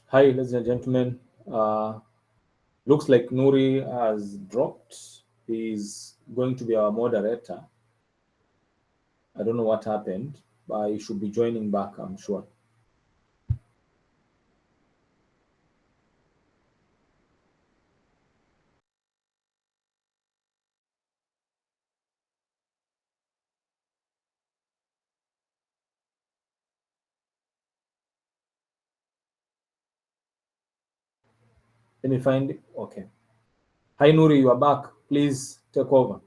Hi, ladies and gentlemen. Looks like Nuri has dropped. He's going to be our moderator. I don't know what happened, but he should be joining back, I'm sure. Let me find it. Okay. Hi, Nuri, you are back. Please take over.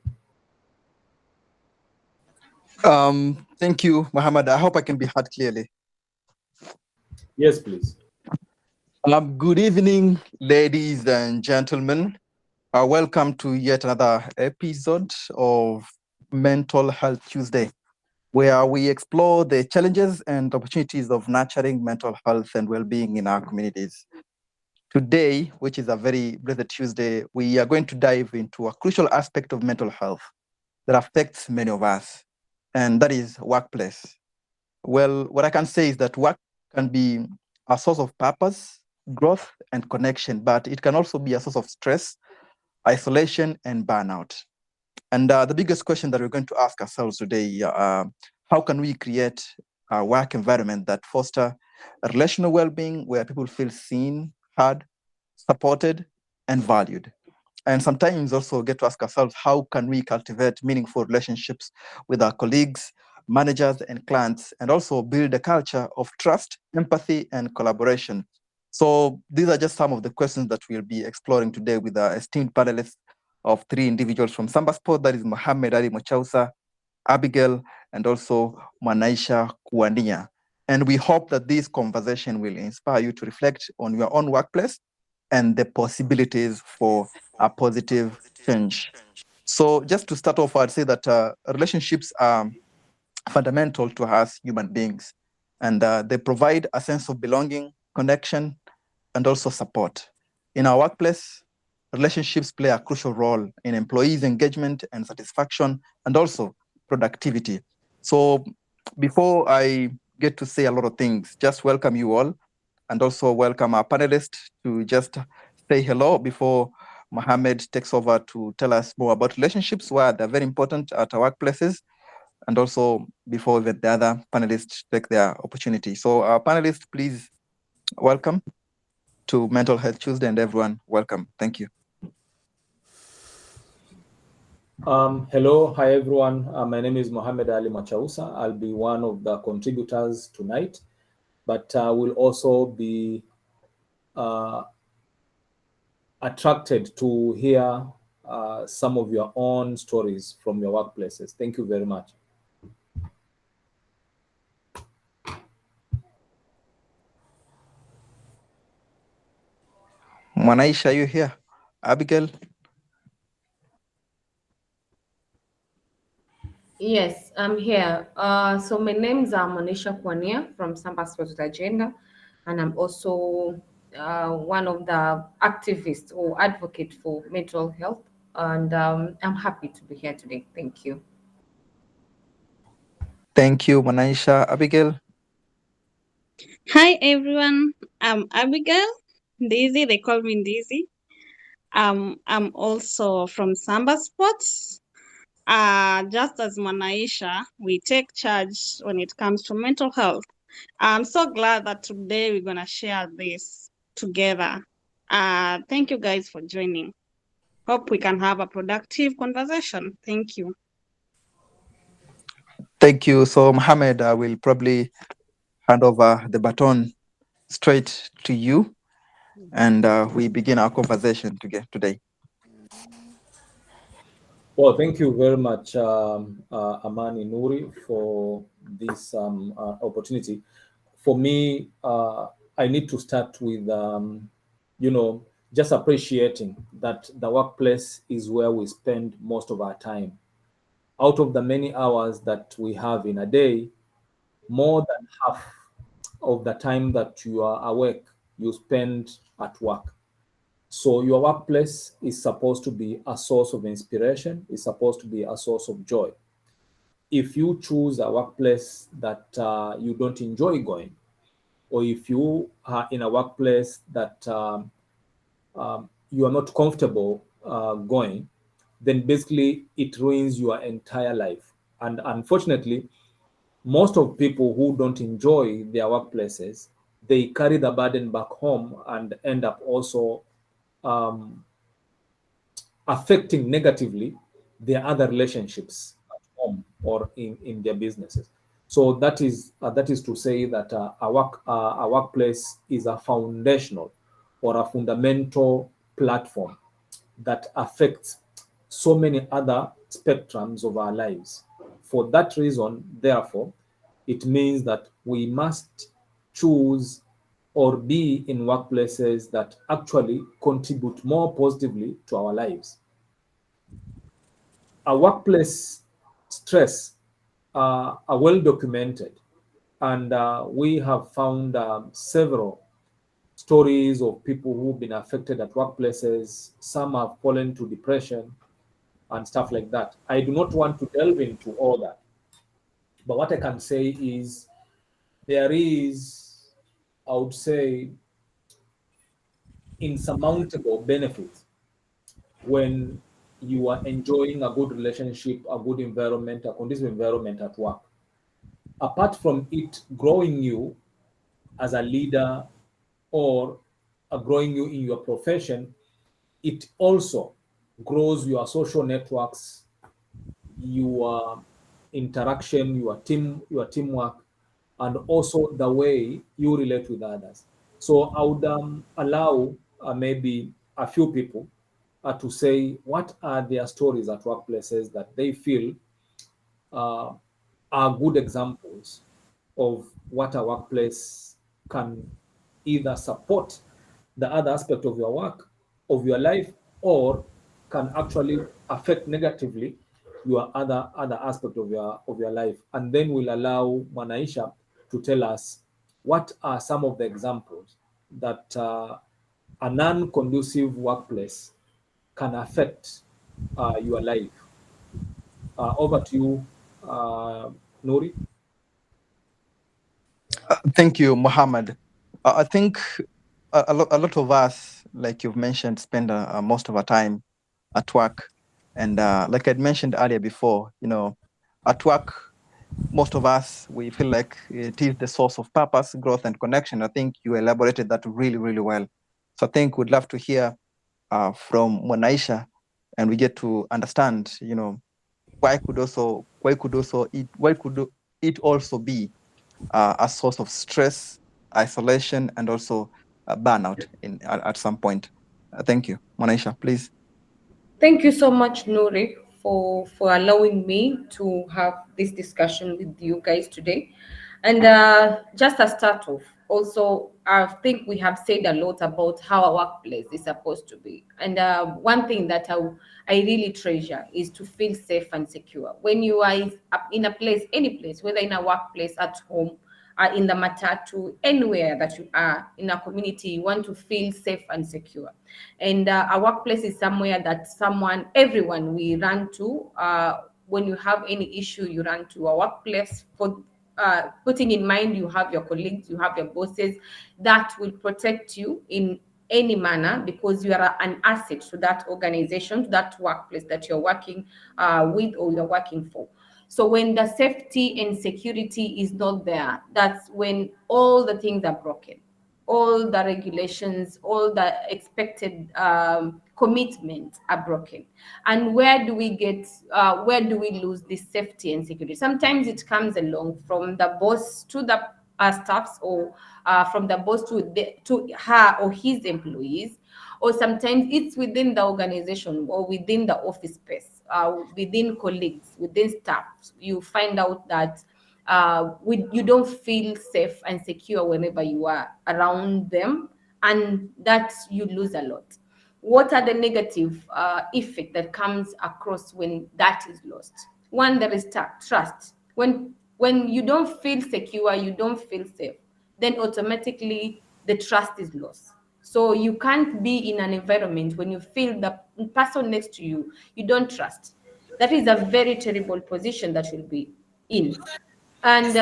Thank you, Muhammad. I hope I can be heard clearly. Yes, please. Good evening, ladies and gentlemen. Welcome to yet another episode of Mental Health Tuesday, where we explore the challenges and opportunities of nurturing mental health and well-being in our communities. Today, which is a very blessed Tuesday, we are going to dive into a crucial aspect of mental health that affects many of us, and that is workplace. Well, what I can say is that work can be a source of purpose, growth, and connection, but it can also be a source of stress, isolation, and burnout. And the biggest question that we're going to ask ourselves today, how can we create a work environment that foster a relational well-being where people feel seen, heard, supported, and valued? And sometimes also get to ask ourselves, how can we cultivate meaningful relationships with our colleagues, managers, and clients, and also build a culture of trust, empathy, and collaboration? So these are just some of the questions that we'll be exploring today with our esteemed panelists of three individuals from SambaSport, that is Mohamed Ali Mochausa, Abigail, and also Mwanaisha Kuania. And we hope that this conversation will inspire you to reflect on your own workplace and the possibilities for a positive change. So just to start off, I'd say that relationships are fundamental to us human beings, and they provide a sense of belonging, connection, and also support. In our workplace, relationships play a crucial role in employees' engagement and satisfaction, and also productivity. So before I get to say a lot of things, just welcome you all, and also welcome our panelists to just say hello before Mohammed takes over to tell us more about relationships, why they're very important at our workplaces, and also before the other panelists take their opportunity. So our panelists, please welcome to Mental Health Tuesday, and everyone, welcome. Thank you. Hello, hi everyone. My name is Mohamed Ali Machausa. I'll be one of the contributors tonight, but will also be attracted to hear some of your own stories from your workplaces. Thank you very much. Mwanaisha, are you here? Abigail? Yes, I'm here. So my name is Monisha Kwania from SambaSports Youth Agenda, and I'm also one of the activists or advocate for mental health. And I'm happy to be here today. Thank you. Thank you, Mwanaisha. Abigail? Hi everyone, I'm Abigail Daisy. They call me Daisy. I'm also from Samba Sports. Just as Mwanaisha, we take charge when it comes to mental health. I'm so glad that today we're gonna share this together. Thank you guys for joining. Hope we can have a productive conversation. Thank you. Thank you. So, Mohammed, I will probably hand over the baton straight to you, and we begin our conversation today. Well, thank you very much, Amani Nuri, for this opportunity. For me, I need to start with, just appreciating that the workplace is where we spend most of our time. Out of the many hours that we have in a day, more than half of the time that you are awake, you spend at work. So your workplace is supposed to be a source of inspiration, is supposed to be a source of joy. If you choose a workplace that you don't enjoy going, or if you are in a workplace that you are not comfortable going, then basically it ruins your entire life. And unfortunately, most of people who don't enjoy their workplaces, they carry the burden back home and end up also um, affecting negatively their other relationships at home or in their businesses. So that is to say that a workplace is a foundational or a fundamental platform that affects so many other spectrums of our lives. For that reason, therefore, it means that we must choose or be in workplaces that actually contribute more positively to our lives. Our workplace stress are well documented, and we have found several stories of people who've been affected at workplaces. Some have fallen to depression and stuff like that. I do not want to delve into all that, but what I can say is there is, I would say, insurmountable benefits when you are enjoying a good relationship, a good environment, a conducive environment at work. Apart from it growing you as a leader or growing you in your profession, it also grows your social networks, your interaction, your teamwork, and also the way you relate with others. So I would allow maybe a few people to say what are their stories at workplaces that they feel uh, are good examples of what a workplace can either support the other aspect of your work, of your life, or can actually affect negatively your other aspect of your life. And then we'll allow Mwanaisha to tell us what are some of the examples that a non-conducive workplace can affect your life. Over to you, Nuri. Thank you, Mohammed. I think a lot of us, like you've mentioned, spend most of our time at work. And like I'd mentioned earlier before, at work, most of us, we feel like it is the source of purpose, growth, and connection. I think you elaborated that really, really well. So I think we'd love to hear from Monaisha, and we get to understand, why could it also be a source of stress, isolation, and also burnout at some point. Thank you. Monaisha, please. Thank you so much, Nuri, for allowing me to have this discussion with you guys today. And just a start off, also, I think we have said a lot about how a workplace is supposed to be. And one thing that I really treasure is to feel safe and secure. When you are in a place, any place, whether in a workplace, at home, in the matatu, anywhere that you are in a community, you want to feel safe and secure. And a workplace is somewhere that everyone we run to. When you have any issue, you run to a workplace for putting in mind you have your colleagues, you have your bosses that will protect you in any manner because you are an asset to that organization, to that workplace that you're working with or you're working for. So when the safety and security is not there, that's when all the things are broken, all the regulations, all the expected commitments are broken. And where do we lose this safety and security? Sometimes it comes along from the boss to the staffs, or from the boss to her or his employees, or sometimes it's within the organization or within the office space, within colleagues, within staff. You find out that you don't feel safe and secure whenever you are around them, and that you lose a lot. What are the negative effect that comes across when that is lost? One, there is trust. When you don't feel secure, you don't feel safe, then automatically the trust is lost. So you can't be in an environment when you feel the person next to you, you don't trust. That is a very terrible position that you'll be in. And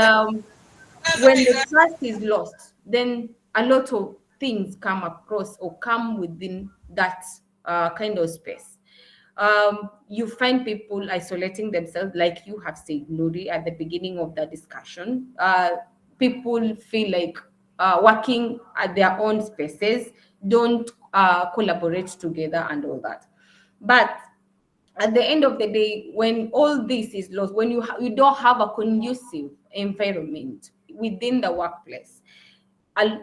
when the trust is lost, then a lot of things come across or come within that kind of space. You find people isolating themselves, like you have said, Nuri, at the beginning of the discussion. People feel like working at their own spaces, don't collaborate together and all that. But at the end of the day, when all this is lost, when you don't have a conducive environment within the workplace,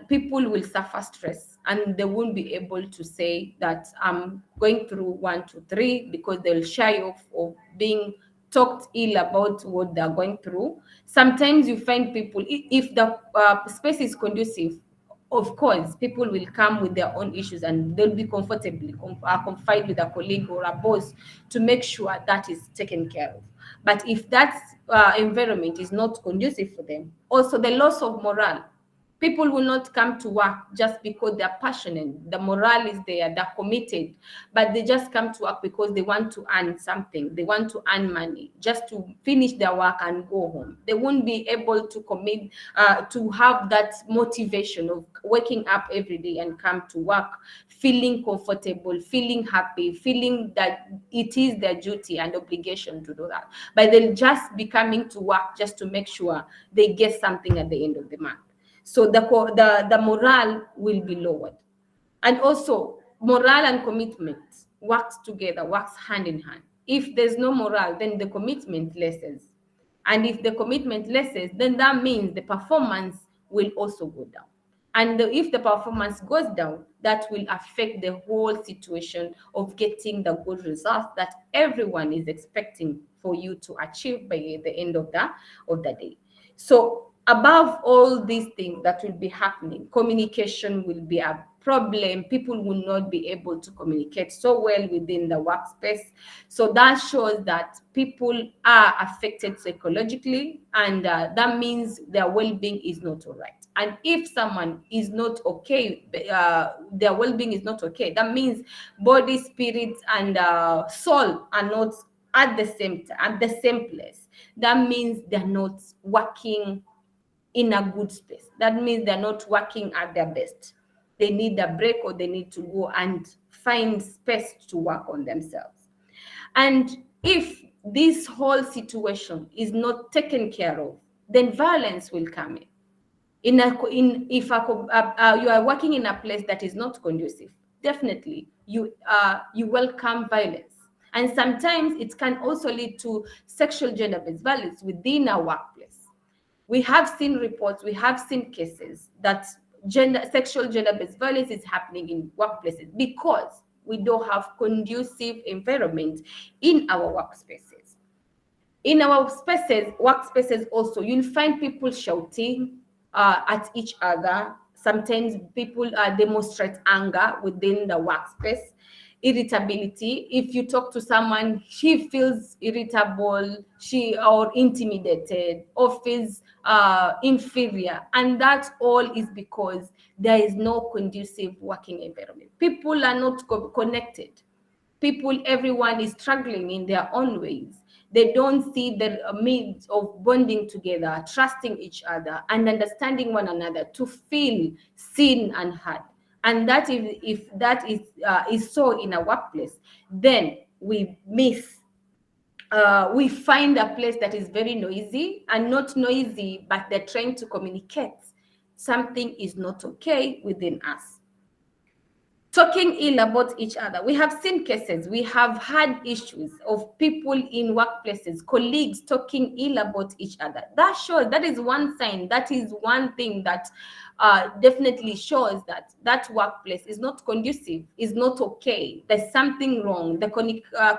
people will suffer stress and they won't be able to say that I'm going through 1, 2, 3, because they'll shy off of being talked ill about what they're going through. Sometimes you find people, if the space is conducive, of course, people will come with their own issues and they'll be comfortably confide with a colleague or a boss to make sure that is taken care of. But if that environment is not conducive for them, also the loss of morale. People will not come to work just because they're passionate. The morale is there, they're committed, but they just come to work because they want to earn something. They want to earn money just to finish their work and go home. They won't be able to commit, to have that motivation of waking up every day and come to work, feeling comfortable, feeling happy, feeling that it is their duty and obligation to do that. But they'll just be coming to work just to make sure they get something at the end of the month. So the morale will be lowered. And also, morale and commitment works together, works hand in hand. If there's no morale, then the commitment lessens. And if the commitment lessens, then that means the performance will also go down. And if the performance goes down, that will affect the whole situation of getting the good results that everyone is expecting for you to achieve by the end of the day. So above all these things that will be happening, communication will be a problem. People will not be able to communicate so well within the workspace. So that shows that people are affected psychologically, and that means their well-being is not all right. And if someone is not okay, their well-being is not okay, that means body, spirit, and soul are not at the same place. That means they're not working in a good space. That means they're not working at their best. They need a break, or they need to go and find space to work on themselves. And if this whole situation is not taken care of, then violence will come in. If you are working in a place that is not conducive, definitely you welcome violence. And sometimes it can also lead to sexual gender-based violence within our workplace. We have seen reports, we have seen cases that sexual gender-based violence is happening in workplaces because we don't have conducive environment in our workspaces. In our workspaces also, you'll find people shouting at each other. Sometimes people demonstrate anger within the workspace. Irritability. If you talk to someone, she feels irritable, or intimidated, or feels inferior, and that all is because there is no conducive working environment. People are not connected. Everyone is struggling in their own ways. They don't see the means of bonding together, trusting each other, and understanding one another to feel seen and heard. And that if that is so in a workplace, then we find a place that is very noisy, and not noisy, but they're trying to communicate. Something is not okay within us. Talking ill about each other. We have seen cases, we have had issues of people in workplaces, colleagues talking ill about each other. That is one sign, that is one thing that definitely shows that that workplace is not conducive, is not okay. There's something wrong. The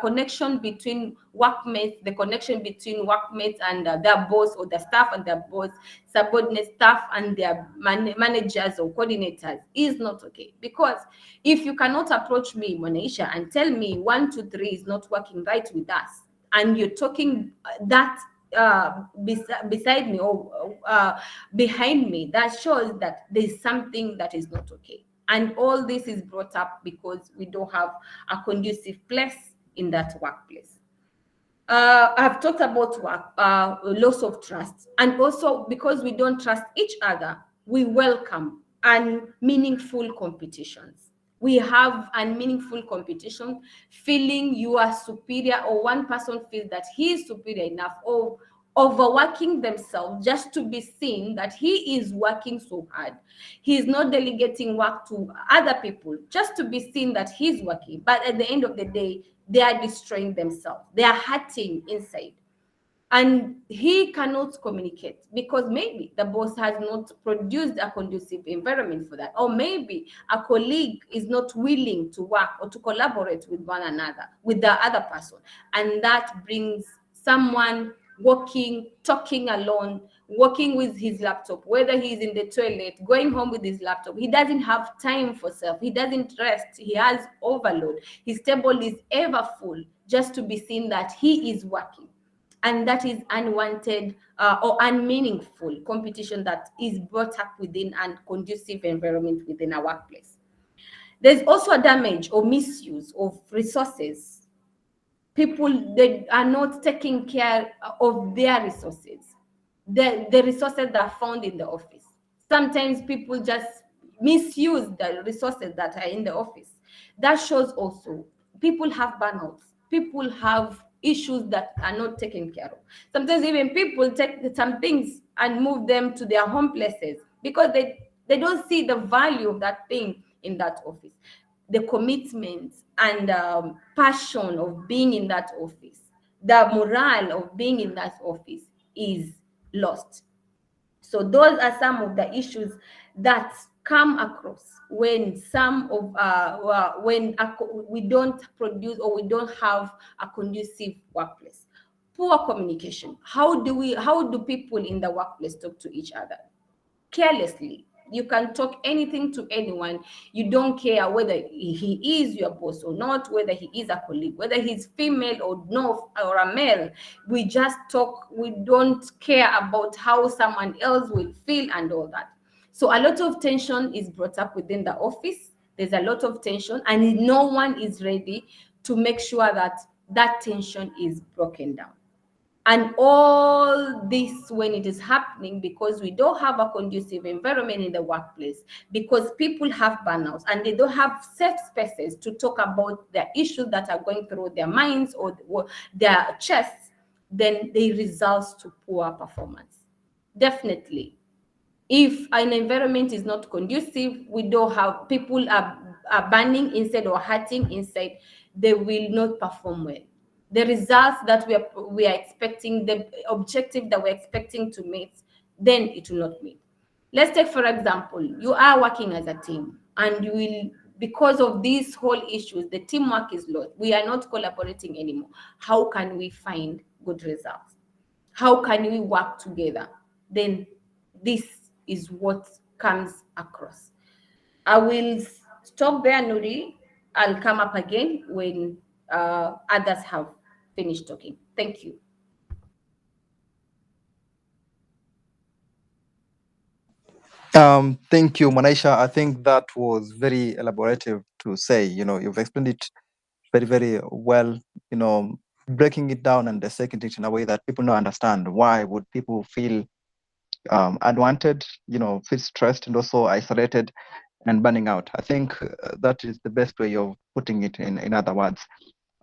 connection between workmates, the connection between workmates and their boss, or the staff and their boss, subordinate staff and their managers or coordinators is not okay. Because if you cannot approach me, Monisha, and tell me 1, 2, 3 is not working right with us, and you're talking that beside me or behind me, that shows that there's something that is not okay. And all this is brought up because we don't have a conducive place in that workplace. I've talked about work, loss of trust, and also because we don't trust each other, we welcome meaningful competitions. We have meaningful competition, feeling you are superior, or one person feels that he is superior enough, or overworking themselves just to be seen that he is working so hard. He is not delegating work to other people just to be seen that he's working. But at the end of the day, they are destroying themselves. They are hurting inside. And he cannot communicate because maybe the boss has not produced a conducive environment for that, or maybe a colleague is not willing to work or to collaborate with one another, with the other person, and that brings someone working, talking alone, working with his laptop, whether he's in the toilet, going home with his laptop. He doesn't have time for self. He doesn't rest. He has overload. His table is ever full just to be seen that he is working. And that is unwanted or unmeaningful competition that is brought up within an conducive environment within a workplace. There's also a damage or misuse of resources. People, they are not taking care of their resources, the resources that are found in the office. Sometimes people just misuse the resources that are in the office. That shows also people have burnouts. People have issues that are not taken care of. Sometimes even people take some things and move them to their home places because they don't see the value of that thing in that office. The commitment and passion of being in that office, the morale of being in that office is lost. So those are some of the issues that come across when we don't produce or we don't have a conducive workplace. Poor communication. How do people in the workplace talk to each other? Carelessly. You can talk anything to anyone. You don't care whether he is your boss or not, whether he is a colleague, whether he's female or a male. We just talk. We don't care about how someone else will feel and all that. So a lot of tension is brought up within the office. There's a lot of tension, and no one is ready to make sure that that tension is broken down. And all this, when it is happening, because we don't have a conducive environment in the workplace, because people have burnouts and they don't have safe spaces to talk about the issues that are going through their minds or their chests, then they result to poor performance. Definitely. If an environment is not conducive, we don't have people are burning inside or hurting inside, they will not perform well. The results that we are expecting, the objective that we're expecting to meet, then it will not meet. Let's take, for example, you are working as a team and you will, because of these whole issues, the teamwork is lost. We are not collaborating anymore. How can we find good results? How can we work together? Then this is what comes across. I will stop there, Nuri. I'll come up again when others have finished talking. Thank you. Thank you, Manisha. I think that was very elaborative to say. You've explained it very, very well, breaking it down and dissecting it in a way that people don't understand. Why would people feel unwanted, feel stressed and also isolated and burning out? I think that is the best way of putting it in other words.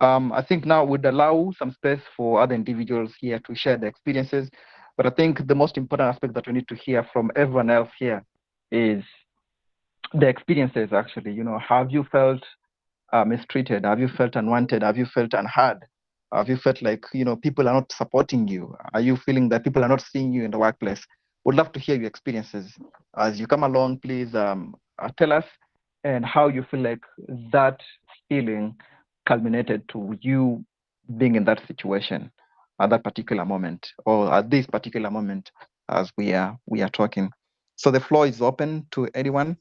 I think now would allow some space for other individuals here to share their experiences. But I think the most important aspect that we need to hear from everyone else here is the experiences actually. Have you felt mistreated? Have you felt unwanted? Have you felt unheard? Have you felt like people are not supporting you? Are you feeling that people are not seeing you in the workplace? Would love to hear your experiences. As you come along, please tell us and how you feel like that feeling culminated to you being in that situation at that particular moment or at this particular moment as we are talking. So the floor is open to anyone.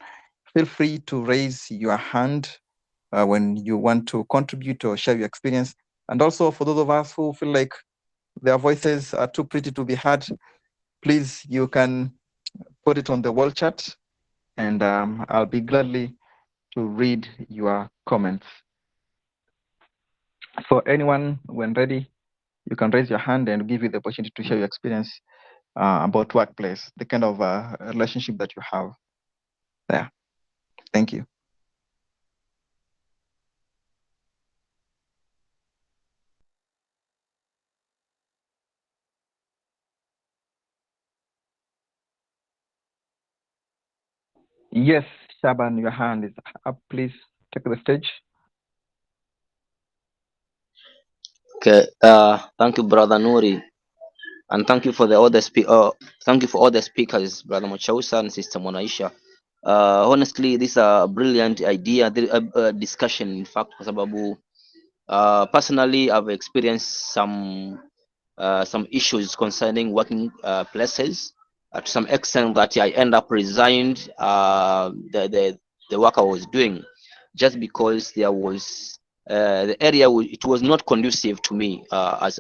Feel free to raise your hand when you want to contribute or share your experience. And also for those of us who feel like their voices are too pretty to be heard, please, you can put it on the wall chat and I'll be gladly to read your comments. So anyone, when ready, you can raise your hand and give you the opportunity to share your experience about workplace, the kind of relationship that you have there. Thank you. Yes, Shaban, your hand is up. Please take the stage. Okay, thank you, Brother Nuri, and thank you for the other thank you for all the speakers, Brother Machausa and Sister Monaisha. Honestly, this is a brilliant idea, discussion. In fact, kwa sababu personally, I've experienced some issues concerning working places to some extent that I end up resigned the work I was doing just because there was the area it was not conducive to me because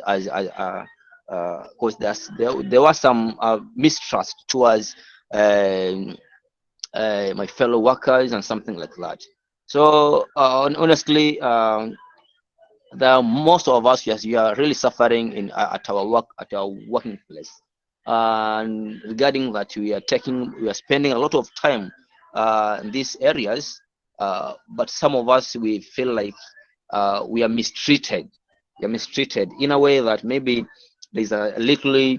there was some mistrust towards my fellow workers and something like that. So honestly, most of us, yes, we are really suffering in at our working place. And regarding that, we are spending a lot of time in these areas, but some of us, we feel like we are mistreated. We are mistreated in a way that maybe there's a little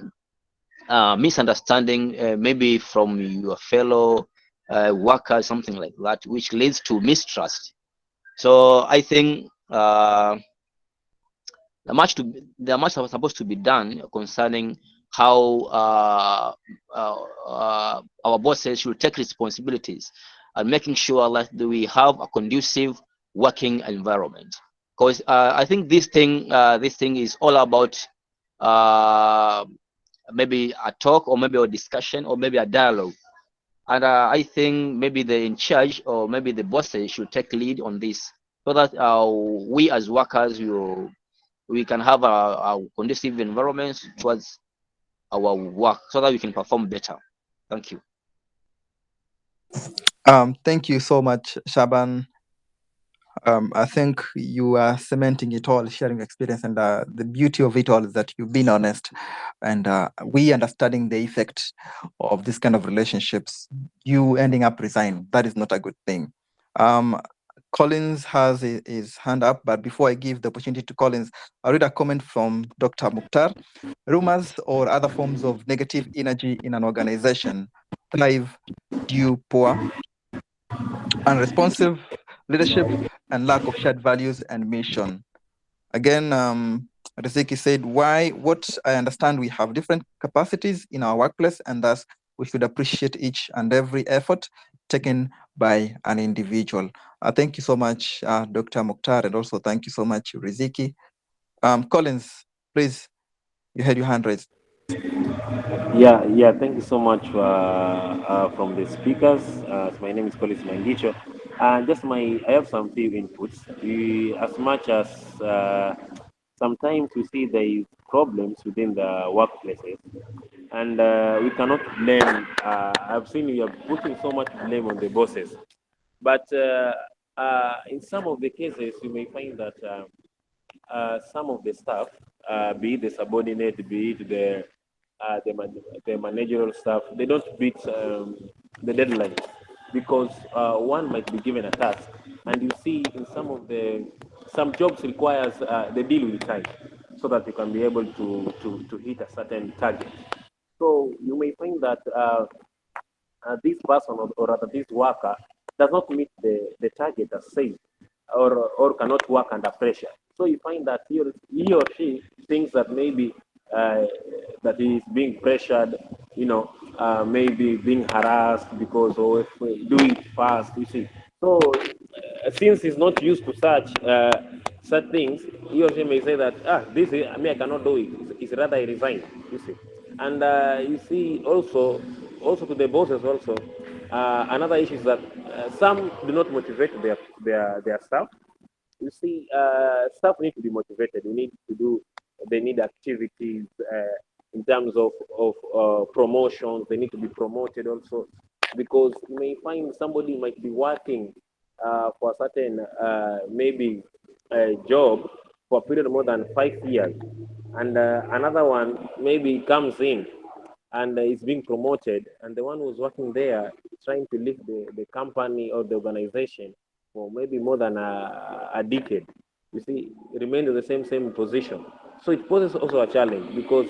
misunderstanding, maybe from your fellow workers, something like that, which leads to mistrust. So I think there much supposed to be done concerning how our bosses should take responsibilities and making sure that we have a conducive working environment. Because I think this thing is all about maybe a talk or maybe a discussion or maybe a dialogue. And I think maybe the in charge or maybe the bosses should take lead on this so that we as workers we can have a conducive environment towards our work so that we can perform better. Thank you. Thank you so much, Shaban. I think you are cementing it all, sharing experience, and the beauty of it all is that you've been honest, and we understanding the effect of this kind of relationships. You ending up resigning, that is not a good thing. Collins has his hand up, but before I give the opportunity to Collins, I'll read a comment from Dr. Mukhtar. Rumors or other forms of negative energy in an organization thrive due poor, unresponsive leadership, and lack of shared values and mission. Again, Riziki said, what I understand, we have different capacities in our workplace, and thus we should appreciate each and every effort taken by an individual. Thank you so much, Dr. Mukhtar, and also thank you so much, Riziki. Collins, please, you had your hand raised. Yeah. Thank you so much from the speakers. So my name is Collins Mangicho, and I have some few inputs. As much as sometimes we see there is problems within the workplaces, and we cannot blame. I've seen you are putting so much blame on the bosses, but in some of the cases, you may find that some of the staff, be it the subordinate, be it the managerial staff, they don't beat the deadline because one might be given a task, and you see in some jobs requires the deal with time so that you can be able to hit a certain target. So you may find that this person or rather this worker does not meet the target as said or cannot work under pressure. So you find that he or she thinks that maybe that he is being pressured, maybe being harassed because of do it fast, you see. So since he's not used to such things, he or she may say that I cannot do it. It's rather I resign, you see. And you see also to the bosses also another issue is that some do not motivate their staff. You see, staff need to be motivated. They need activities in terms of promotions. They need to be promoted also, because you may find somebody might be working for a certain maybe job for a period of more than 5 years, and another one maybe comes in and is being promoted, and the one who's working there trying to lift the company or the organization for maybe more than a decade, you see, remain in the same position. So it poses also a challenge because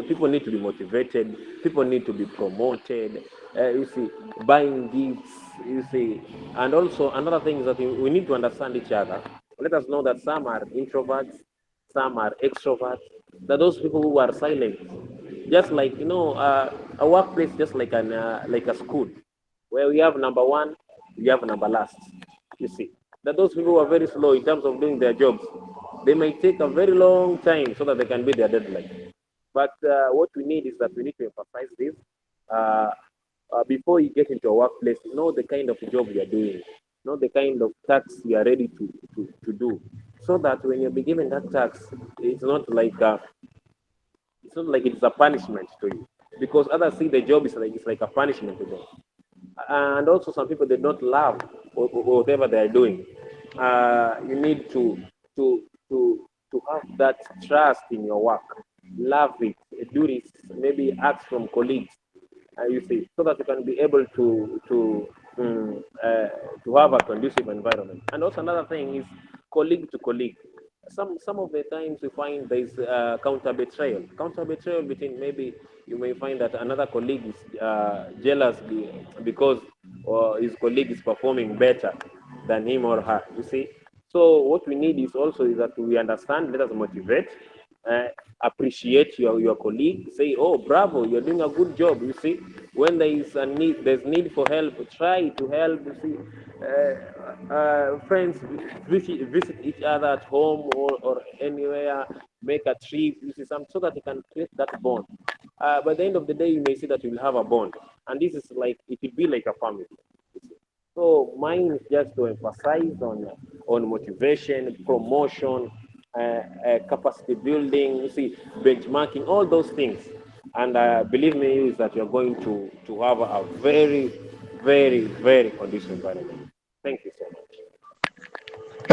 people need to be motivated, people need to be promoted, you see, buying gifts, you see. And also another thing is that we need to understand each other. Let us know that some are introverts, some are extroverts, that those people who are silent. Just like, a workplace, just like a school, where we have number one, we have number last. You see, that those people who are very slow in terms of doing their jobs, they may take a very long time so that they can meet their deadline. But what we need is that we need to emphasize this. Uh, Before you get into a workplace, know the kind of job you are doing, know the kind of task you are ready to do, so that when you're given that task, it's not like it's a punishment to you, because others see the job is like it's like a punishment to them. And also some people they don't love whatever they are doing. You need to to have that trust in your work, love it, do it, maybe ask from colleagues, you see, so that you can be able to have a conducive environment. And also another thing is colleague to colleague. Some of the times we find there is counter betrayal. Counter betrayal between, maybe you may find that another colleague is jealous because his colleague is performing better than him or her. You see, so what we need is also is that we understand. Let us motivate. Uh, Appreciate your colleague, say, oh, bravo, you're doing a good job. You see, when there is a need, there's need for help, try to help. You see, friends visit each other at home or anywhere, make a trip, you see, some, so that you can create that bond. By the end of the day, you may see that you will have a bond, and this is like, it will be like a family. So mine is just to emphasize on motivation, promotion, capacity building, you see, benchmarking, all those things. And believe me, is that you're going to have a very, very, very conducive environment. Thank you so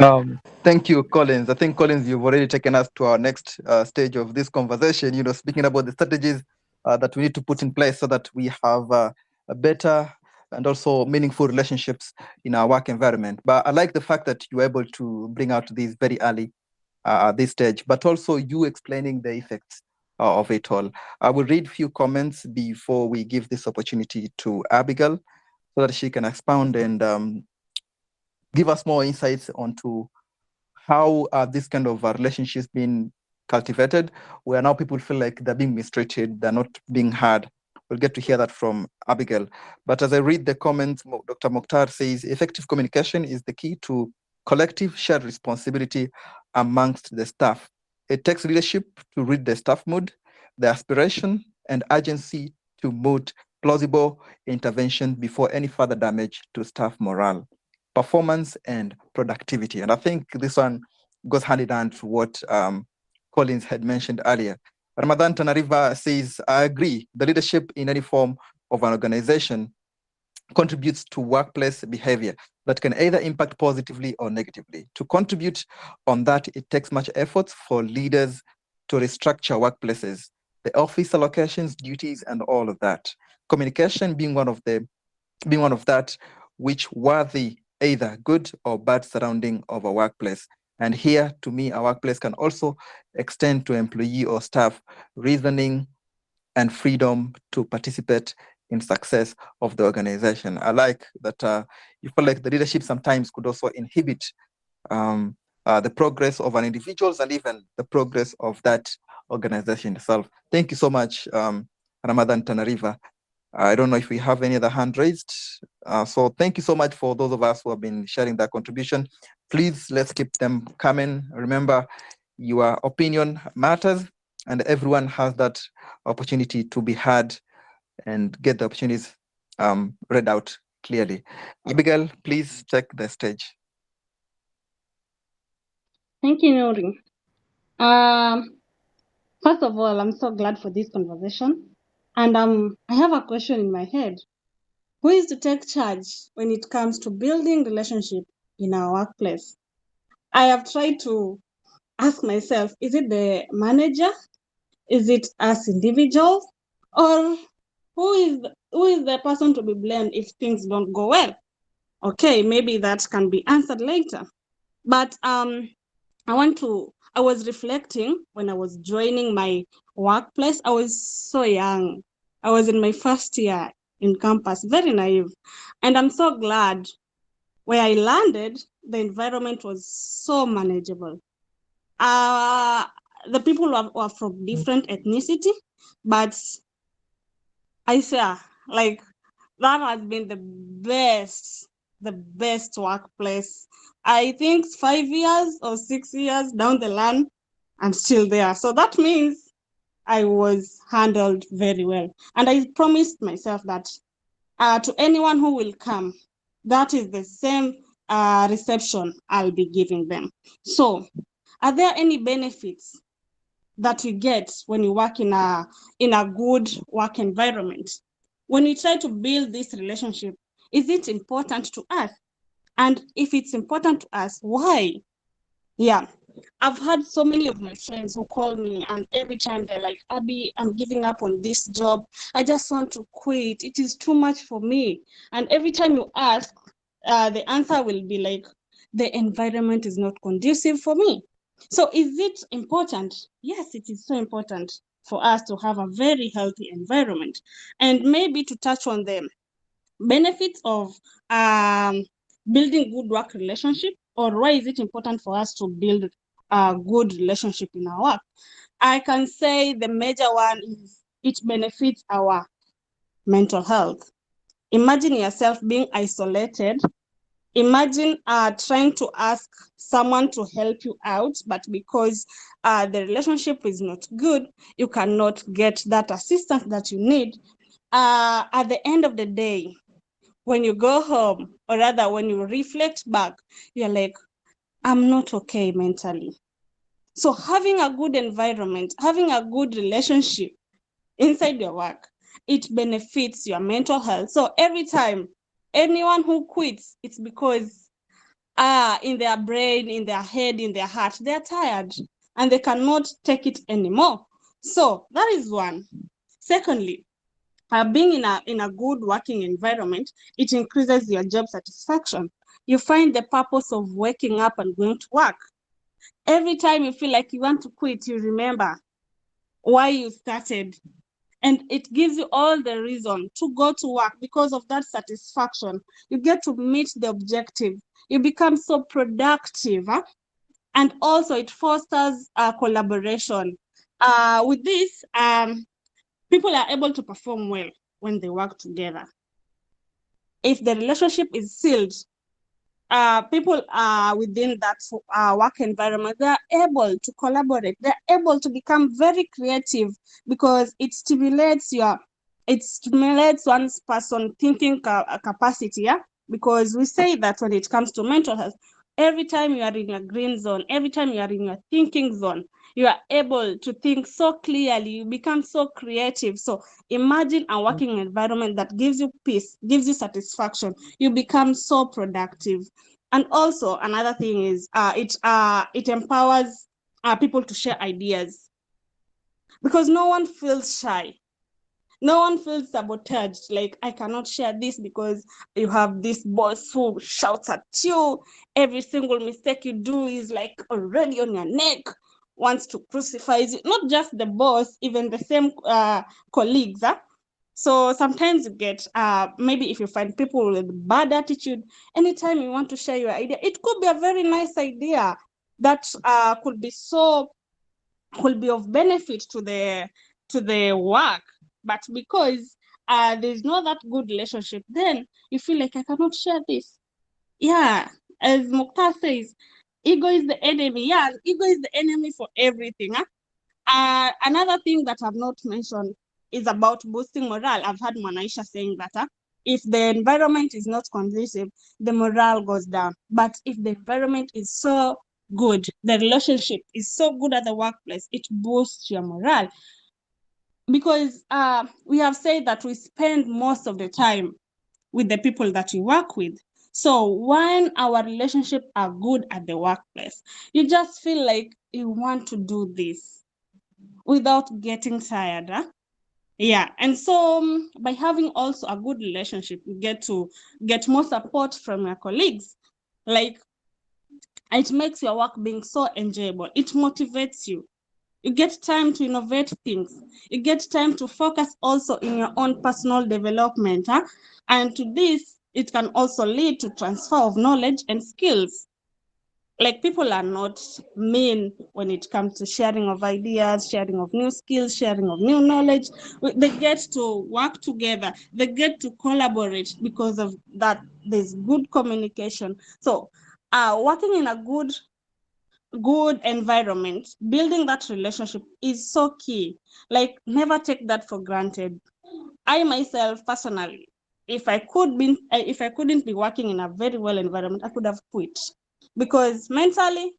much. Thank you, Collins. I think, Collins, you've already taken us to our next stage of this conversation, speaking about the strategies that we need to put in place so that we have a better and also meaningful relationships in our work environment. But I like the fact that you were able to bring out these very early at this stage, but also you explaining the effects of it all. I will read a few comments before we give this opportunity to Abigail so that she can expound and give us more insights onto how this kind of relationships being cultivated, where now people feel like they're being mistreated, they're not being heard. We'll get to hear that from Abigail. But as I read the comments, Dr. Mokhtar says, effective communication is the key to collective shared responsibility amongst the staff. It takes leadership to read the staff mood, the aspiration, and urgency to moot plausible intervention before any further damage to staff morale, performance, and productivity. And I think this one goes hand in hand to what Collins had mentioned earlier. Ramadan Tanariva says, I agree, the leadership in any form of an organization contributes to workplace behavior that can either impact positively or negatively. To contribute on that, it takes much effort for leaders to restructure workplaces, the office allocations, duties, and all of that. Communication being one of that, which worthy either good or bad surrounding of a workplace. And here, to me, a workplace can also extend to employee or staff reasoning and freedom to participate in success of the organization. I like that you feel like the leadership sometimes could also inhibit the progress of an individual and even the progress of that organization itself. Thank you so much, Ramadan Tanariva. I don't know if we have any other hand raised. So thank you so much for those of us who have been sharing that contribution. Please, let's keep them coming. Remember, your opinion matters, and everyone has that opportunity to be heard and get the opportunities read out clearly. Abigail, please take the stage. Thank you, Nuri. First of all, I'm so glad for this conversation. And I have a question in my head. Who is to take charge when it comes to building relationship in our workplace? I have tried to ask myself, is it the manager? Is it us individuals? Or who is the person to be blamed if things don't go well? Okay, maybe that can be answered later. But I was reflecting when I was joining my workplace. I was so young. I was in my first year in campus, very naive. And I'm so glad where I landed, the environment was so manageable. The people were from different ethnicity, but I say, like, that has been the best workplace. I think 5 years or 6 years down the line, I'm still there. So that means I was handled very well. And I promised myself that to anyone who will come, that is the same reception I'll be giving them. So, are there any benefits that you get when you work in a good work environment? When we try to build this relationship, is it important to us? And if it's important to us, why? Yeah, I've had so many of my friends who call me, and every time they're like, Abby, I'm giving up on this job. I just want to quit. It is too much for me. And every time you ask, the answer will be like, the environment is not conducive for me. So is it important? Yes, it is so important for us to have a very healthy environment. And maybe to touch on the benefits of building good work relationship, or why is it important for us to build a good relationship in our work? I can say the major one is it benefits our mental health. Imagine yourself being isolated. Imagine trying to ask someone to help you out, but because the relationship is not good, you cannot get that assistance that you need. At the end of the day, when you go home, or rather when you reflect back, you're like, I'm not okay mentally. So having a good environment, having a good relationship inside your work, it benefits your mental health. So every time anyone who quits, it's because in their brain, in their head, in their heart, they're tired and they cannot take it anymore. So that is one. Secondly, being in a good working environment, it increases your job satisfaction. You find the purpose of waking up and going to work. Every time you feel like you want to quit, you remember why you started. And it gives you all the reason to go to work because of that satisfaction. You get to meet the objective. You become so productive. Huh? And also it fosters collaboration. With this, people are able to perform well when they work together. If the relationship is sealed, people within that work environment, they are able to collaborate. They're able to become very creative because it stimulates one's person thinking capacity. Yeah, because we say that when it comes to mental health, every time you are in your green zone, every time you are in your thinking zone, you are able to think so clearly. You become so creative. So imagine a working environment that gives you peace, gives you satisfaction. You become so productive. And also another thing is it empowers people to share ideas, because no one feels shy. No one feels sabotaged, like I cannot share this because you have this boss who shouts at you. Every single mistake you do is like already on your neck, wants to crucify you. Not just the boss, even the same colleagues. So sometimes you get, maybe if you find people with bad attitude, anytime you want to share your idea, it could be a very nice idea that could be of benefit to the work. But because there's no that good relationship, then you feel like I cannot share this. Yeah, as Mukhtar says, ego is the enemy. Yeah, ego is the enemy for everything. Another thing that I've not mentioned is about boosting morale. I've heard Mwanaisha saying that if the environment is not conducive, the morale goes down. But if the environment is so good, the relationship is so good at the workplace, it boosts your morale. Because we have said that we spend most of the time with the people that we work with. So when our relationships are good at the workplace, you just feel like you want to do this without getting tired. Yeah, and so by having also a good relationship, you get to get more support from your colleagues. Like, it makes your work being so enjoyable. It motivates you. You get time to innovate things. You get time to focus also in your own personal development. And to this, it can also lead to transfer of knowledge and skills. Like, people are not mean when it comes to sharing of ideas, sharing of new skills, sharing of new knowledge. They get to work together. They get to collaborate because of that. There's good communication. So working in a good environment, building that relationship is so key. Like, never take that for granted. I myself personally, if I couldn't be working in a very well environment, I could have quit, because mentally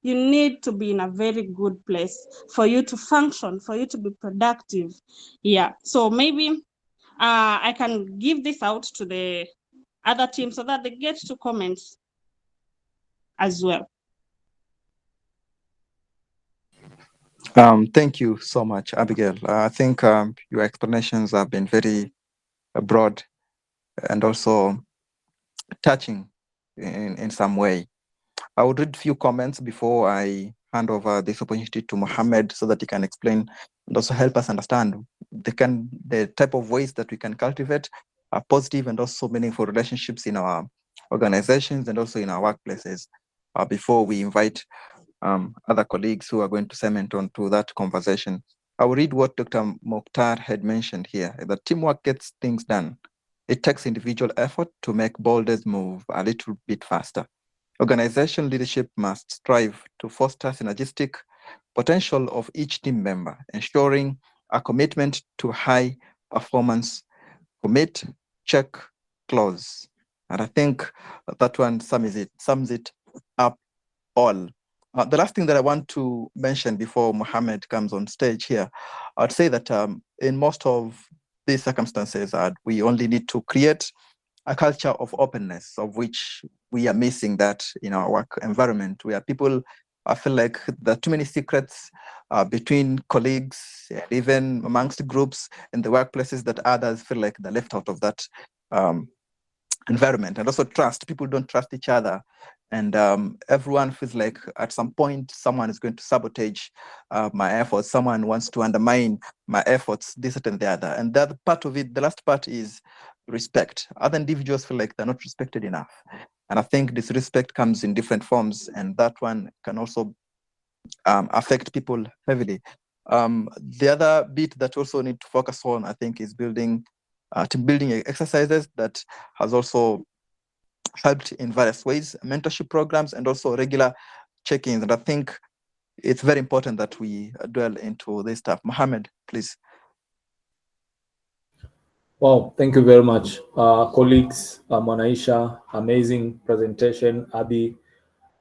you need to be in a very good place for you to function, for you to be productive. Yeah, so maybe I can give this out to the other team so that they get to comment as well. Thank you so much, Abigail. I think your explanations have been very broad and also touching in some way. I would read a few comments before I hand over this opportunity to Mohammed so that he can explain and also help us understand the type of ways that we can cultivate positive and also meaningful relationships in our organizations and also in our workplaces before we invite other colleagues who are going to cement onto that conversation. I will read what Dr. Mokhtar had mentioned here, that teamwork gets things done. It takes individual effort to make boulders move a little bit faster. Organization leadership must strive to foster synergistic potential of each team member, ensuring a commitment to high performance. Commit, check, close. And I think that one sums it up all. The last thing that I want to mention before Mohammed comes on stage here, I'd say that in most of these circumstances, we only need to create a culture of openness, of which we are missing that in our work environment, where people feel like there are too many secrets between colleagues, and even amongst groups in the workplaces, that others feel like they're left out of that environment. And also trust. People don't trust each other. And everyone feels like at some point someone is going to sabotage my efforts. Someone wants to undermine my efforts, this and the other. And the other part of it, the last part, is respect. Other individuals feel like they're not respected enough. And I think disrespect comes in different forms, and that one can also affect people heavily. The other bit that also need to focus on, I think, is building team building exercises that has also helped in various ways, mentorship programs, and also regular check-ins. And I think it's very important that we dwell into this stuff. Mohammed, please. Wow, thank you very much. Colleagues, Mwanaisha, amazing presentation. Abi,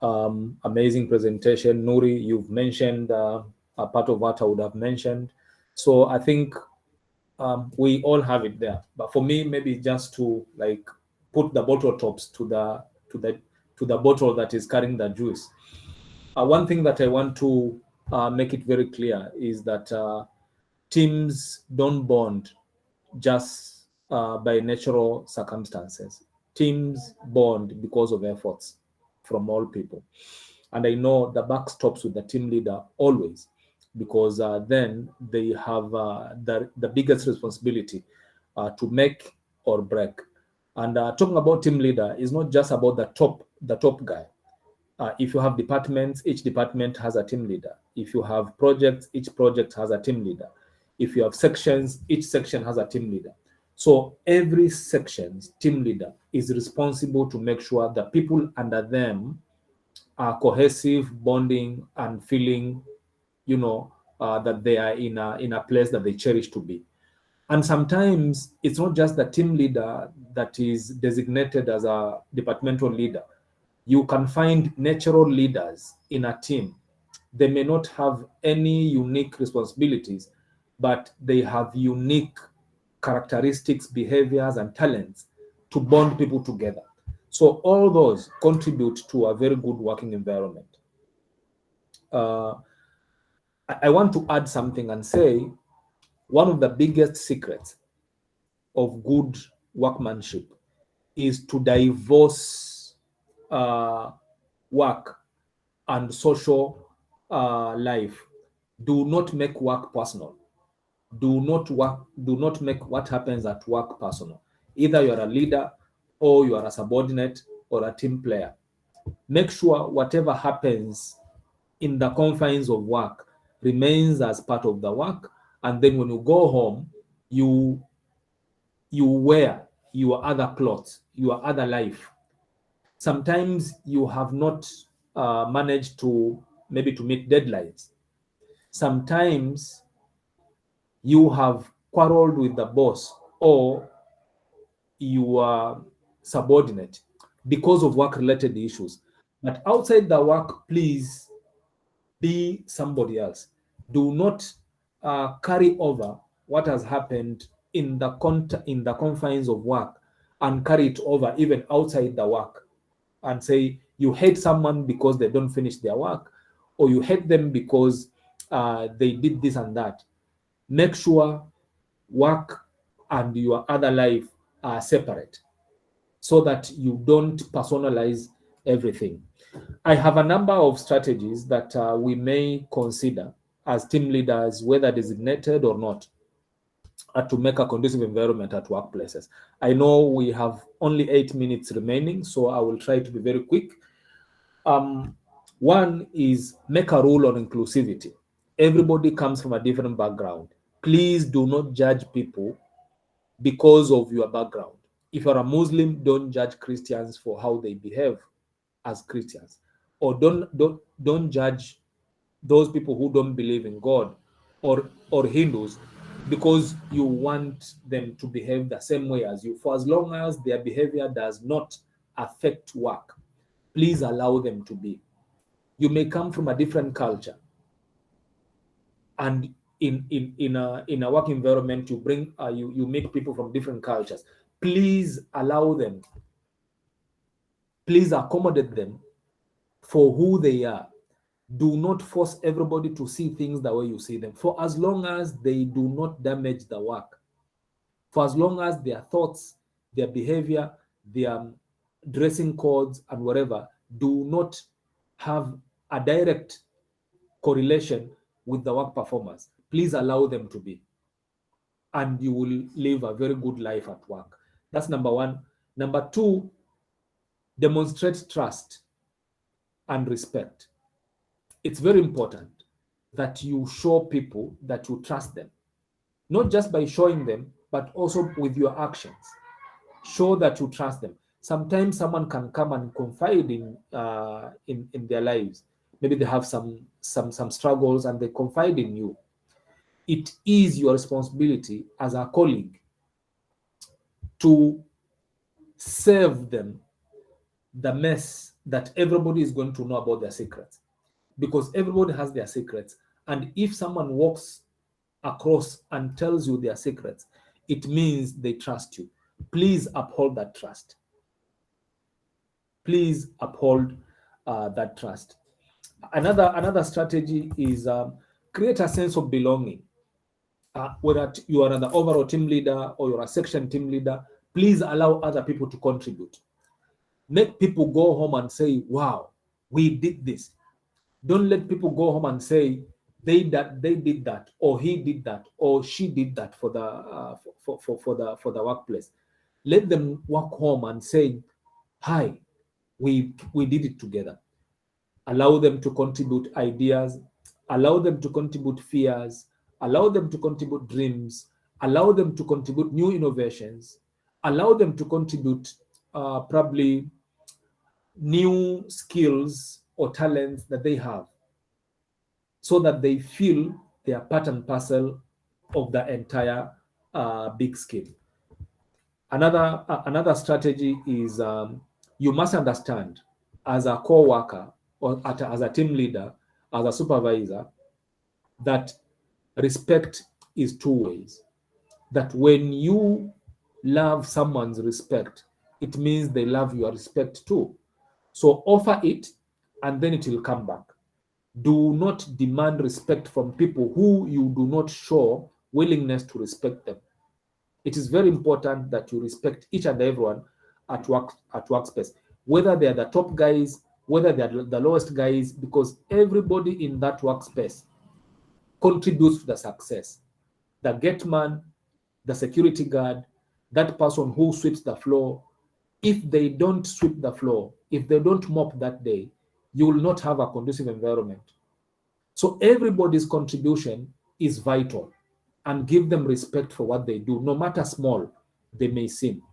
amazing presentation. Nuri, you've mentioned a part of what I would have mentioned. So I think we all have it there. But for me, maybe just to like put the bottle tops to the bottle that is carrying the juice. One thing that I want to make it very clear is that teams don't bond just by natural circumstances. Teams bond because of efforts from all people. And I know the buck stops with the team leader always, because then they have the biggest responsibility to make or break. And talking about team leader is not just about the top guy. If you have departments, each department has a team leader. If you have projects, each project has a team leader. If you have sections, each section has a team leader. So every section's team leader is responsible to make sure that people under them are cohesive, bonding, and feeling, that they are in a place that they cherish to be. And sometimes it's not just the team leader that is designated as a departmental leader. You can find natural leaders in a team. They may not have any unique responsibilities, but they have unique characteristics, behaviors, and talents to bond people together. So all those contribute to a very good working environment. I want to add something and say one of the biggest secrets of good workmanship is to divorce work and social life. Do not make work personal. Do not make what happens at work personal. Either you are a leader or you are a subordinate or a team player. Make sure whatever happens in the confines of work remains as part of the work, and then when you go home, you wear your other clothes, your other life. Sometimes you have not managed to maybe to meet deadlines. Sometimes you have quarreled with the boss or your subordinate because of work-related issues. But outside the work, please be somebody else. Do not carry over what has happened in the confines of work and carry it over even outside the work and say you hate someone because they don't finish their work, or you hate them because they did this and that. Make sure work and your other life are separate so that you don't personalize everything. I have a number of strategies that we may consider as team leaders, whether designated or not, to make a conducive environment at workplaces. I know we have only 8 minutes remaining, so I will try to be very quick. One is make a rule on inclusivity. Everybody comes from a different background. Please do not judge people because of your background. If you're a Muslim, don't judge Christians for how they behave as Christians, or don't judge those people who don't believe in God, or Hindus, because you want them to behave the same way as you. For as long as their behavior does not affect work, please allow them to be. You may come from a different culture, and in a work environment, you bring you meet people from different cultures. Please allow them. Please accommodate them for who they are. Do not force everybody to see things the way you see them, for as long as they do not damage the work, for as long as their thoughts, their behavior, their dressing codes and whatever do not have a direct correlation with the work performance. Please allow them to be, and you will live a very good life at work. That's number one. Number two, demonstrate trust and respect. It's very important that you show people that you trust them, not just by showing them, but also with your actions. Show that you trust them. Sometimes someone can come and confide in their lives. Maybe they have some struggles and they confide in you. It is your responsibility as a colleague to save them the mess that everybody is going to know about their secrets, because everybody has their secrets. And if someone walks across and tells you their secrets, it means they trust you. Please uphold that trust. Please uphold that trust. Another strategy is create a sense of belonging. Whether you are the overall team leader or you're a section team leader, please allow other people to contribute. Make people go home and say, wow, we did this. Don't let people go home and say they did that, or he did that, or she did that for the workplace. Let them walk home and say, hi, we did it together. Allow them to contribute ideas, allow them to contribute fears, allow them to contribute dreams, allow them to contribute new innovations, allow them to contribute probably new skills or talents that they have, so that they feel they are part and parcel of the entire big scheme. Another strategy is you must understand as a co-worker or as a team leader, as a supervisor, that respect is two ways. That when you love someone's respect, it means they love your respect too. So offer it, and then it will come back. Do not demand respect from people who you do not show willingness to respect them. It is very important that you respect each and everyone at workspace, whether they are the top guys, whether they are the lowest guys, because everybody in that workspace contributes to the success. The gate man, the security guard, that person who sweeps the floor, if they don't sweep the floor, if they don't mop that day, you will not have a conducive environment. So everybody's contribution is vital, and give them respect for what they do, no matter small they may seem.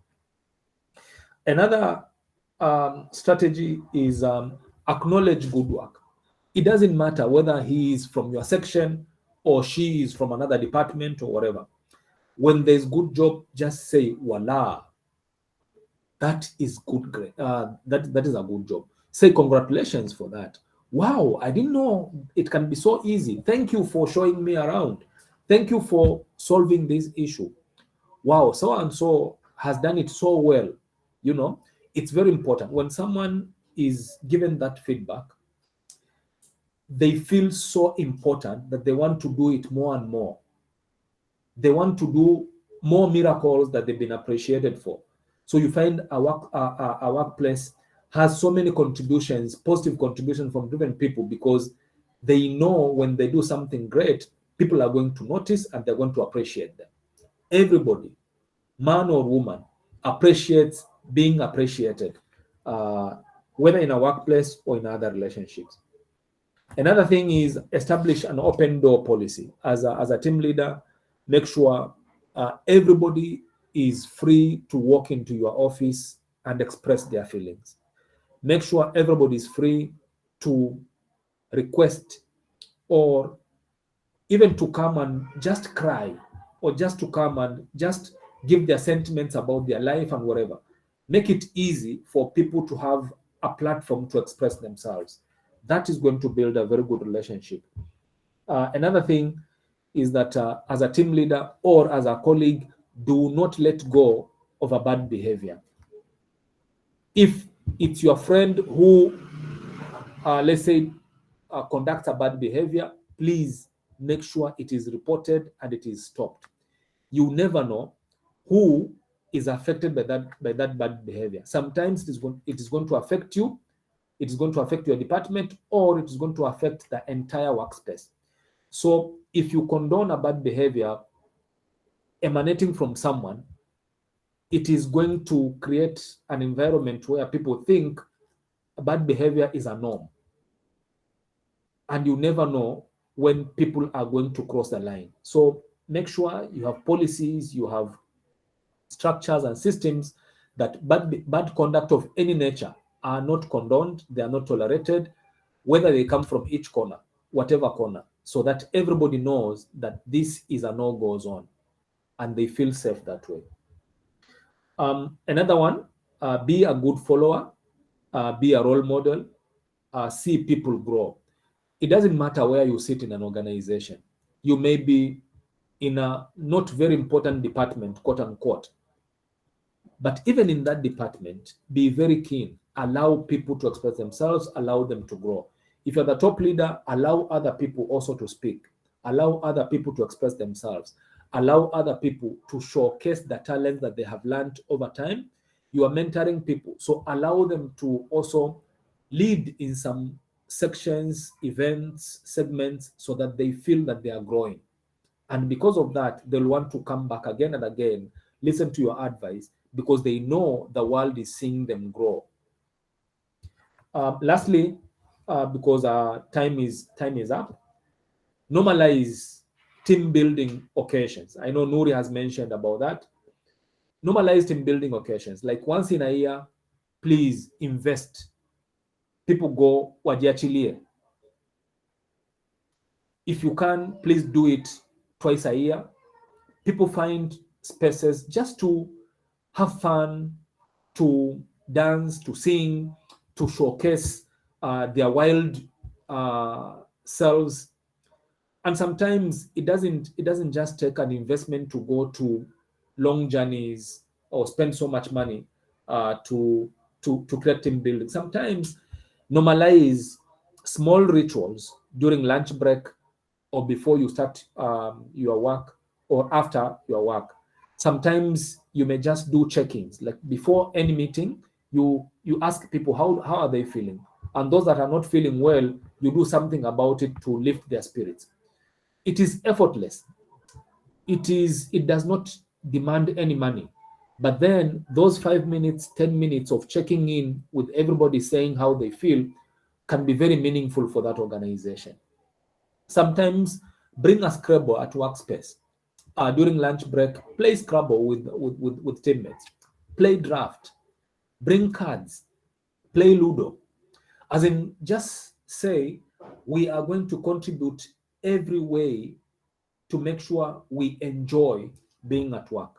Another strategy is acknowledge good work. It doesn't matter whether he is from your section or she is from another department or whatever. When there's good job, just say, voila, that is good. That is a good job. Say congratulations for that. Wow, I didn't know it can be so easy. Thank you for showing me around. Thank you for solving this issue. Wow, so and so has done it so well. You know, it's very important when someone is given that feedback, they feel so important that they want to do it more and more. They want to do more miracles that they've been appreciated for. So you find a workplace has so many contributions, positive contributions from different people, because they know when they do something great, people are going to notice and they're going to appreciate them. Everybody, man or woman, appreciates being appreciated, whether in a workplace or in other relationships. Another thing is establish an open door policy. As a team leader, make sure everybody is free to walk into your office and express their feelings. Make sure everybody is free to request or even to come and just cry, or just to come and just give their sentiments about their life and whatever. Make it easy for people to have a platform to express themselves. That is going to build a very good relationship. Another thing is that as a team leader or as a colleague, do not let go of a bad behavior. If it's your friend who, let's say, conducts a bad behavior, please make sure it is reported and it is stopped. You never know who is affected by that bad behavior. Sometimes it is going to affect you, it is going to affect your department, or it is going to affect the entire workspace. So if you condone a bad behavior emanating from someone, it is going to create an environment where people think bad behavior is a norm. And you never know when people are going to cross the line. So make sure you have policies, you have structures and systems that bad conduct of any nature are not condoned, they are not tolerated, whether they come from each corner, whatever corner, so that everybody knows that this is a no-go zone and they feel safe that way. Another one, be a good follower, be a role model, see people grow. It doesn't matter where you sit in an organization. You may be in a not very important department, quote unquote. But even in that department, be very keen. Allow people to express themselves, allow them to grow. If you're the top leader, allow other people also to speak. Allow other people to express themselves. Allow other people to showcase the talent that they have learned over time. You are mentoring people, so allow them to also lead in some sections, events, segments, so that they feel that they are growing. And because of that, they'll want to come back again and again, listen to your advice, because they know the world is seeing them grow. Lastly, because time is up, normalize team building occasions. I know Nuri has mentioned about that. Normalize team building occasions. Like once in a year, please invest. People go wajiachilie. If you can, please do it twice a year. People find spaces just to have fun, to dance, to sing, to showcase their wild selves. And sometimes it doesn't just take an investment to go to long journeys or spend so much money to create team building. Sometimes normalize small rituals during lunch break or before you start your work, or after your work. Sometimes you may just do check-ins, like before any meeting, you ask people how are they feeling, and those that are not feeling well, you do something about it to lift their spirits. It is effortless. It does not demand any money. But then those 5 minutes, 10 minutes of checking in with everybody saying how they feel can be very meaningful for that organization. Sometimes bring a Scrabble at workspace. During lunch break, play Scrabble with teammates. Play draft. Bring cards. Play Ludo. As in, just say, we are going to contribute every way to make sure we enjoy being at work.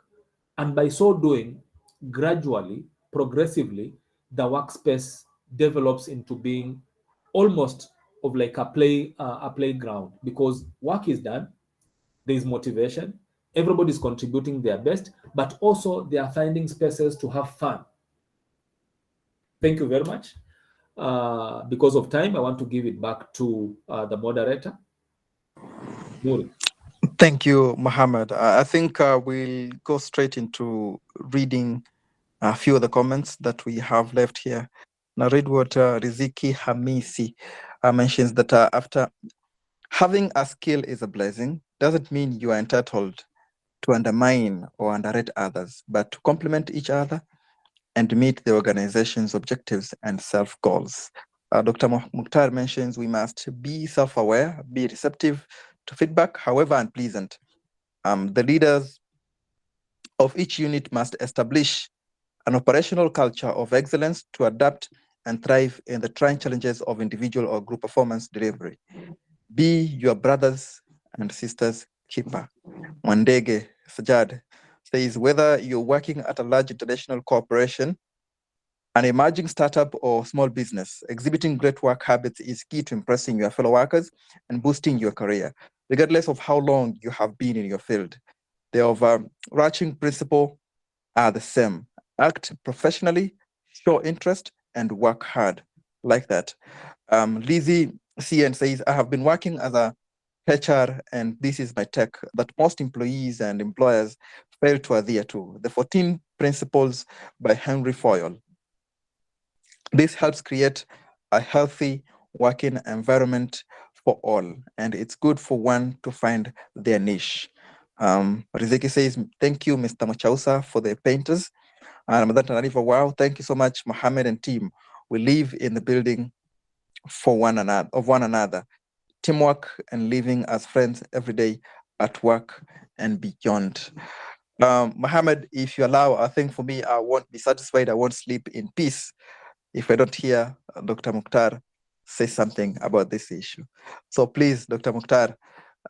And by so doing, gradually, progressively, the workspace develops into being almost of like a playground, because work is done, there is motivation, everybody's contributing their best, but also they are finding spaces to have fun. Thank you very much. Because of time, I want to give it back to the moderator. Muri. Thank you, Mohammed. I think we'll go straight into reading a few of the comments that we have left here. Now, read what Riziki Hamisi mentions, that after having a skill is a blessing, doesn't mean you are entitled to undermine or underrate others, but to complement each other and meet the organization's objectives and self-goals. Dr. Mukhtar mentions we must be self-aware, be receptive to feedback, however unpleasant. The leaders of each unit must establish an operational culture of excellence to adapt and thrive in the trying challenges of individual or group performance delivery. Be your brothers and sisters' keeper. Mwandege Sajad says, whether you're working at a large international corporation, an emerging startup, or small business, exhibiting great work habits is key to impressing your fellow workers and boosting your career, regardless of how long you have been in your field. The overarching principle are the same. Act professionally, show interest, and work hard. Like that. Lizzie CN says, I have been working as a HR, and this is my tech that most employees and employers fail to adhere to. The 14 Principles by Henry Foyle. This helps create a healthy working environment for all, and it's good for one to find their niche. Riziki says, thank you, Mr. Machausa, for the painters. And wow, thank you so much, Mohammed and team. We live in the building for one another. Teamwork and living as friends every day at work and beyond. Mohammed, if you allow, I think for me, I won't be satisfied. I won't sleep in peace if I don't hear Dr. Mukhtar say something about this issue. So please, Dr. Mukhtar,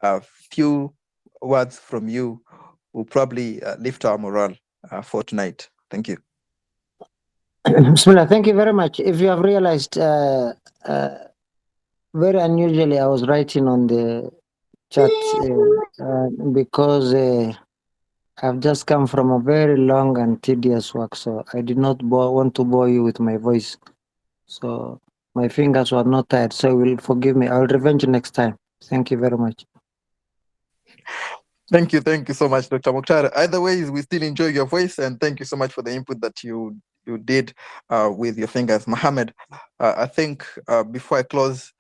a few words from you will probably lift our morale for tonight. Thank you. Bismillah, thank you very much. If you have realized, very unusually, I was writing on the chat because I've just come from a very long and tedious work, so I did not want to bore you with my voice. So my fingers were not tired, so you will forgive me. I will revenge next time. Thank you very much. Thank you so much, Dr. Mukhtar. Either way, we still enjoy your voice, and thank you so much for the input that you did with your fingers. Mohammed, I think before I close,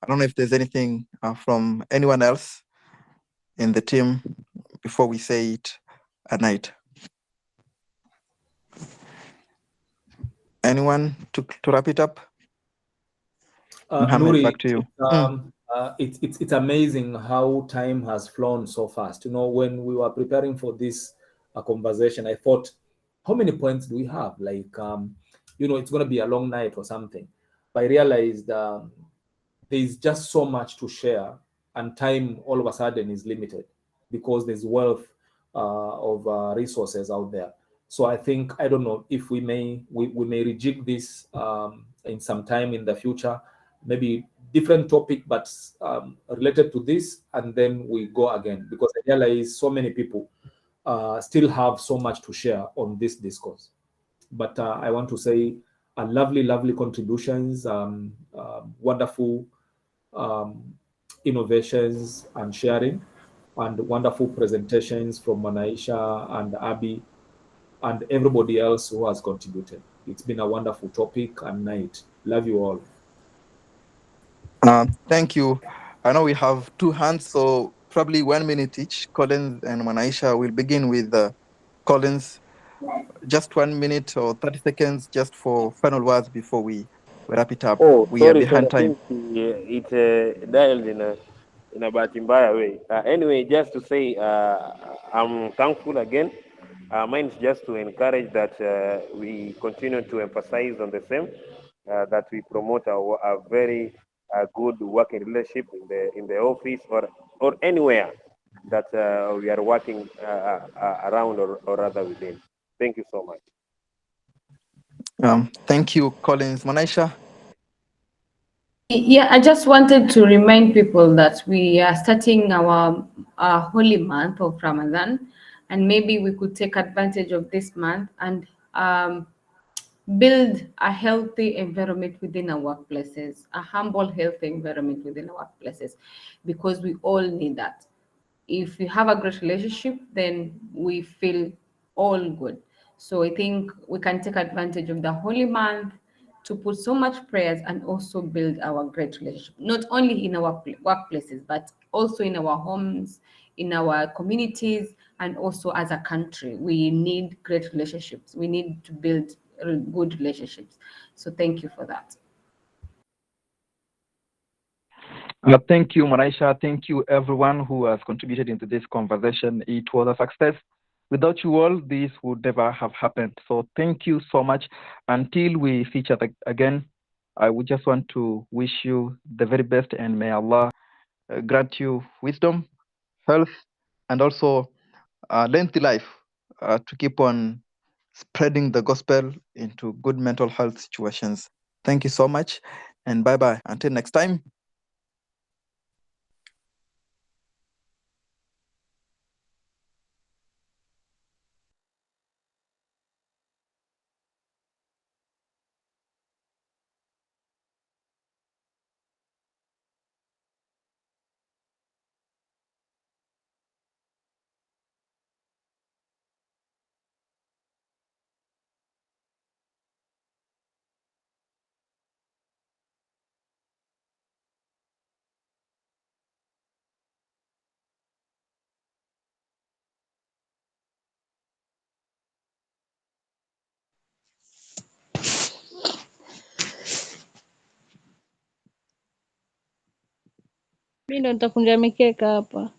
I don't know if there's anything from anyone else in the team before we say it at night. Anyone to wrap it up? Mohammed, Nuri, back to you. It's amazing how time has flown so fast. You know, when we were preparing for this conversation, I thought, how many points do we have? Like, you know, it's going to be a long night or something. But I realized there's just so much to share, and time all of a sudden is limited because there's wealth of resources out there. So I think, I don't know if we may rejig this in some time in the future, maybe different topic, but related to this, and then we go again, because I realize so many people still have so much to share on this discourse. But I want to say a lovely contributions, wonderful innovations and sharing. and wonderful presentations from Manaisha and Abby and everybody else who has contributed. It's been a wonderful topic and night. Love you all. Thank you. I know we have two hands, so probably 1 minute each. Collins and Manaisha will begin with Collins. Just 1 minute or 30 seconds just for final words before we wrap it up. Oh, We are sorry, sorry. behind I time. think it dialed in a bahati mbaya way. Anyway, just to say, I'm thankful again. Mine is just to encourage that we continue to emphasize on the same, that we promote a very good working relationship in the office or anywhere that we are working around or rather within. Thank you so much. Thank you, Collins. Manaisha? Yeah, I just wanted to remind people that we are starting our holy month of Ramadan, and maybe we could take advantage of this month and build a healthy environment within our workplaces, a humble, healthy environment within our workplaces, because we all need that. If we have a great relationship, then we feel all good. So I think we can take advantage of the holy month to put so much prayers and also build our great relationship, not only in our workplaces, but also in our homes, in our communities, and also as a country. We need great relationships. We need to build good relationships. So thank you for that. Thank you, Manaisha. Thank you, everyone who has contributed into this conversation. It was a success. Without you all, this would never have happened. So thank you so much. Until we see each other again, I would just want to wish you the very best, and may Allah grant you wisdom, health, and also lengthy life to keep on spreading the gospel into good mental health situations. Thank you so much, and bye-bye. Until next time. Mi ndo nitakunja mikeka hapa.